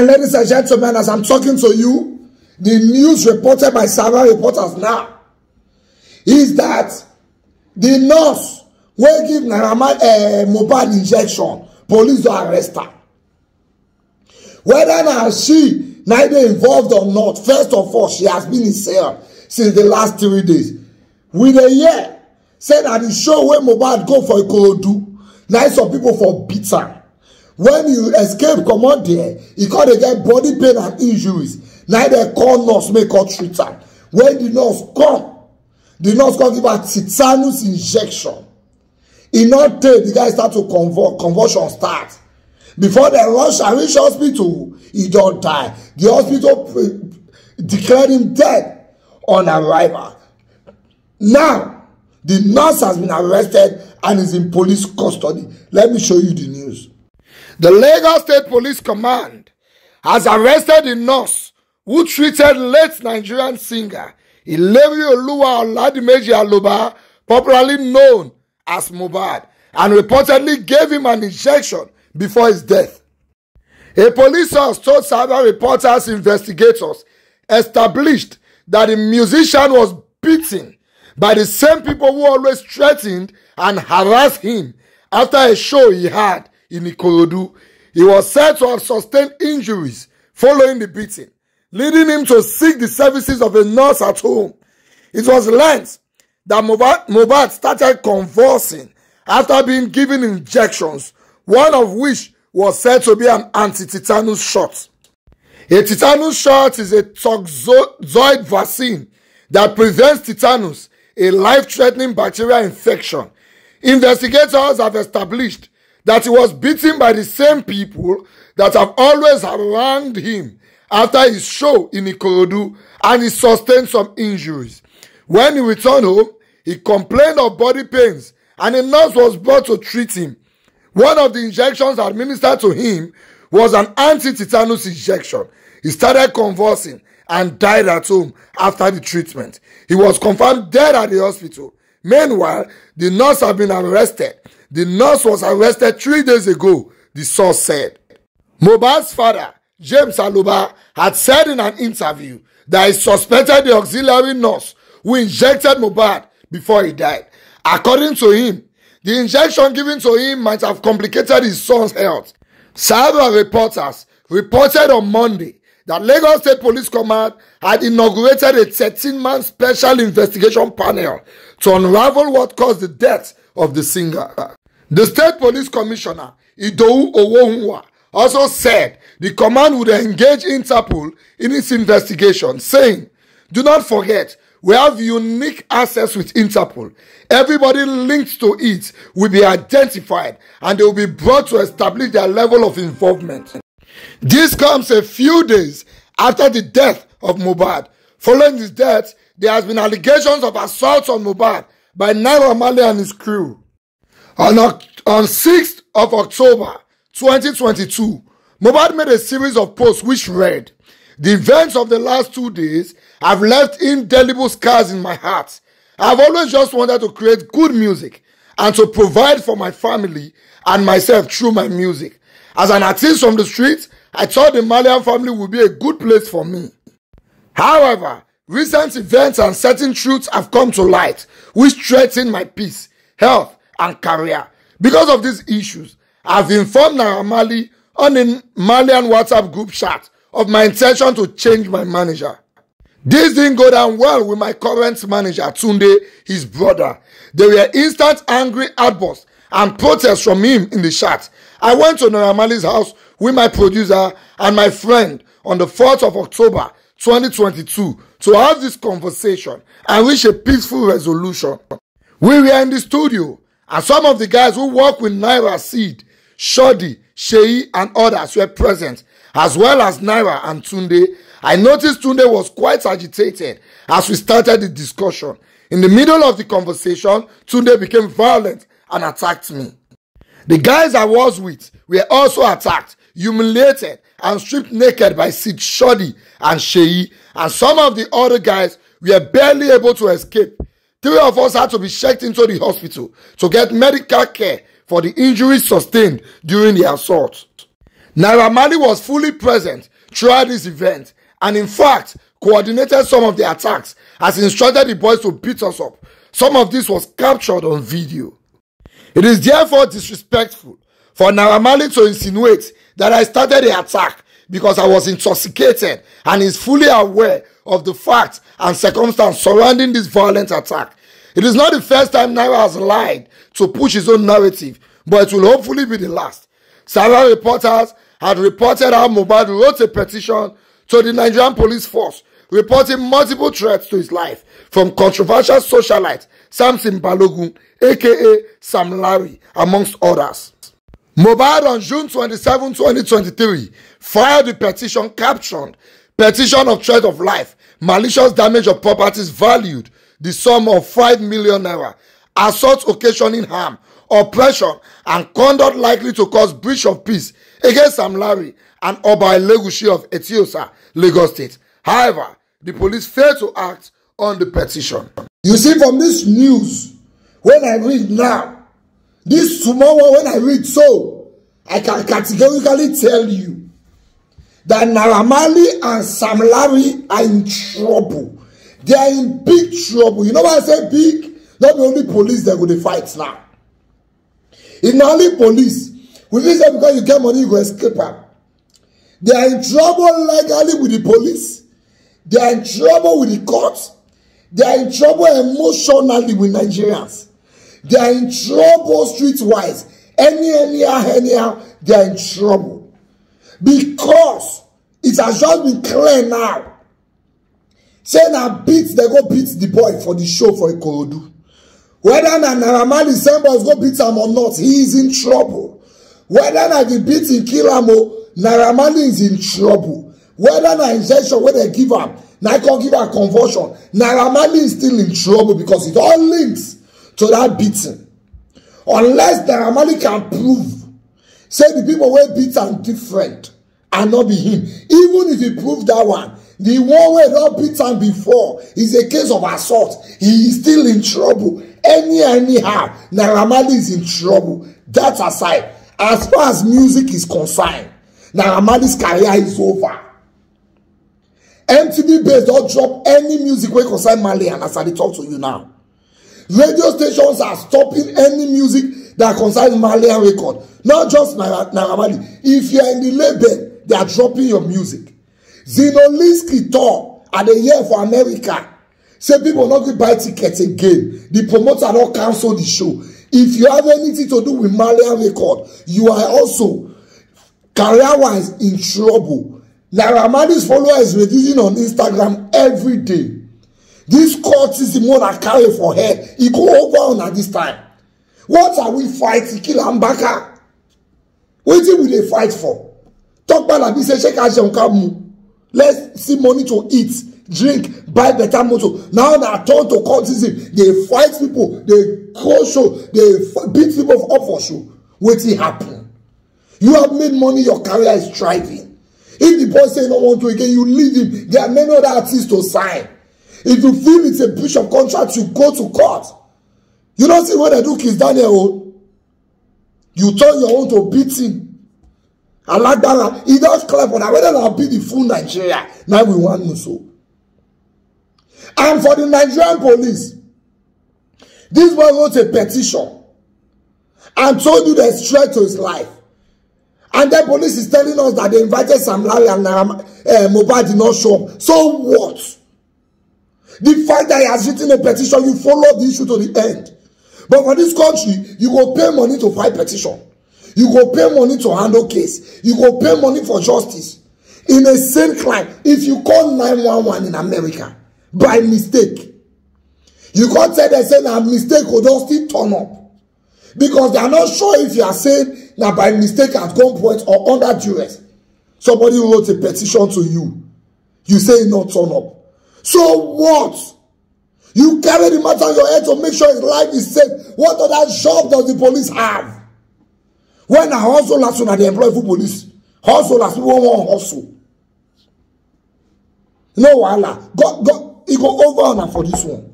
And ladies and gentlemen, as I'm talking to you, the news reported by several reporters now is that the nurse will give Mohbad injection, police don't arrest her. Whether now she neither involved or not, first of all, she has been in cell since the last 3 days. With a year, said that the show where Mohbad go for Ikorodu, now some people for bitter. When you escape, come on there, you can't get body pain and injuries. Now they call nurse, make her treat her. When the nurse come give her tetanus injection. In not take, the guy start to convulsion start. Before they rush and reach hospital, he don't die. The hospital declared him dead on arrival. Now, the nurse has been arrested and is in police custody. Let me show you the news. The Lagos State Police Command has arrested the nurse who treated late Nigerian singer Ileri Oluwa Oladimeji Aloba, popularly known as Mohbad, and reportedly gave him an injection before his death. A police source told several reporters investigators established that the musician was beaten by the same people who always threatened and harassed him after a show he had in Ikorodu. He was said to have sustained injuries following the beating, leading him to seek the services of a nurse at home. It was learned that Mohbad started convulsing after being given injections, one of which was said to be an anti-tetanus shot. A tetanus shot is a toxoid vaccine that prevents tetanus, a life-threatening bacterial infection. Investigators have established that he was beaten by the same people that have always harangued him after his show in Ikorodu, and he sustained some injuries. When he returned home, he complained of body pains and a nurse was brought to treat him. One of the injections administered to him was an anti-tetanus injection. He started convulsing and died at home after the treatment. He was confirmed dead at the hospital. Meanwhile, the nurse had been arrested. The nurse was arrested 3 days ago, the source said. Mohbad's father, James Aloba, had said in an interview that he suspected the auxiliary nurse who injected Mohbad before he died. According to him, the injection given to him might have complicated his son's health. Several reporters reported on Monday that Lagos State Police Command had inaugurated a 13-man special investigation panel to unravel what caused the death of the singer. The State Police Commissioner, Idowu Owohunwa, also said the command would engage Interpol in its investigation, saying, "Do not forget, we have unique access with Interpol. Everybody linked to it will be identified and they will be brought to establish their level of involvement." This comes a few days after the death of Mohbad. Following his death, there has been allegations of assault on Mohbad by Naira Marley and his crew. On 6th of October 2022, Mohbad made a series of posts which read, "The events of the last 2 days have left indelible scars in my heart. I have always just wanted to create good music and to provide for my family and myself through my music. As an artist from the streets, I thought the Malian family would be a good place for me. However, recent events and certain truths have come to light which threaten my peace, health, and career. Because of these issues, I have informed Naira Marley on a Malian WhatsApp group chat of my intention to change my manager. This didn't go down well with my current manager, Tunde, his brother. There were instant angry outbursts and protests from him in the chat. I went to Naira Marley's house with my producer and my friend on the 4th of October 2022 to have this conversation and reach a peaceful resolution. We were in the studio and some of the guys who work with Naira Seed, Shodi, Sheyi and others were present, as well as Naira and Tunde. I noticed Tunde was quite agitated as we started the discussion. In the middle of the conversation, Tunde became violent and attacked me. The guys I was with were also attacked, humiliated and stripped naked by Sid, Shodi and Sheyi, and some of the other guys were barely able to escape. 3 of us had to be checked into the hospital to get medical care for the injuries sustained during the assault. Naira Marley was fully present throughout this event and in fact coordinated some of the attacks as instructed the boys to beat us up. Some of this was captured on video. It is therefore disrespectful for Naira Marley to insinuate that I started the attack because I was intoxicated and is fully aware of the facts and circumstances surrounding this violent attack. It is not the first time Naira has lied to push his own narrative, but it will hopefully be the last. Several reporters had reported how Mohbad wrote a petition to the Nigerian police force reporting multiple threats to his life from controversial socialite Samson Balogun, aka Sam Larry, amongst others. Mohbad on June 27, 2023 filed the petition captioned "Petition of Threat of Life, Malicious Damage of Properties Valued the Sum of 5 million naira, Assault occasioning harm, oppression, and conduct likely to cause breach of peace against Sam Larry and Oba Elegushi of Etiosa, Lagos State." However, the police failed to act on the petition. You see, from this news, when I read now, this tomorrow when I read so, I can categorically tell you that Naira Marley and Sam Larry are in trouble. They are in big trouble. You know why I say big? Not only police that go to fight now. It's not only police. We think that because you get money, you go escape them. They are in trouble legally with the police. They are in trouble with the courts. They are in trouble emotionally with Nigerians. They are in trouble streetwise. Anyhow, they are in trouble. Because it has just been clear now. Saying that they go beat the boy for the show for Ikorodu. Whether Naira Marley same boys go beat him or not, he is in trouble. Whether the beating kill him, Naira Marley is in trouble. Whether na injection wey they give am, na can give am conversion, Naira Marley is still in trouble because it all links to that beating. Unless Naira Marley can prove, say the people wey beat am different and not be him. Even if he prove that one, the one wey don beat am before is a case of assault. He is still in trouble. Anyhow, Naira Marley is in trouble. That aside, as far as music is concerned, Naira Marley's career is over. MTV base don't drop any music wey concern Marley, and as I talk to you now, radio stations are stopping any music that concerns Malian record. Not just Naira Marley. If you are in the label, they are dropping your music. Zinolinsky tour at the year for America. Say people not going to buy tickets again. The promoter don't cancel the show. If you have anything to do with Malian record, you are also career-wise in trouble. Naira Marley's followers reducing on Instagram every day. This court is the one that carry for head. He go over on at this time. What are we fighting? Kill Ambaka. What will they fight for? Talk about say check out Kamu. Let's see money to eat, drink, buy better motor. Now that turn to courtism, they fight people, they call show, they beat people up for show. What will happen? You have made money, your career is thriving. If the boy say no want to again, you leave him. There are many other artists to sign. If you feel it's a breach of contract, you go to court. You don't see what they do, Kiss Daniel. You turn your own to beating. I like that. He does clap on that. Whether I'll be the full Nigeria. Now we want to know so. And for the Nigerian police, this boy wrote a petition and told you there's threat to his life. And the police is telling us that they invited Sam Larry and Mohbad did not show up. So what? The fact that he has written a petition, you follow the issue to the end. But for this country, you go pay money to fight petition. You go pay money to handle case. You go pay money for justice. In a same crime, if you call 911 in America by mistake, you can't say they say that mistake will just still turn up. Because they are not sure if you are saying that by mistake at gunpoint or under duress. Somebody wrote a petition to you. You say not turn up. So what? You carry the matter on your head to make sure his life is safe. What other job does the police have? When a hustle last one, they employ for police. Hustle last people want hustle. No, voila. God, he go over on for this one.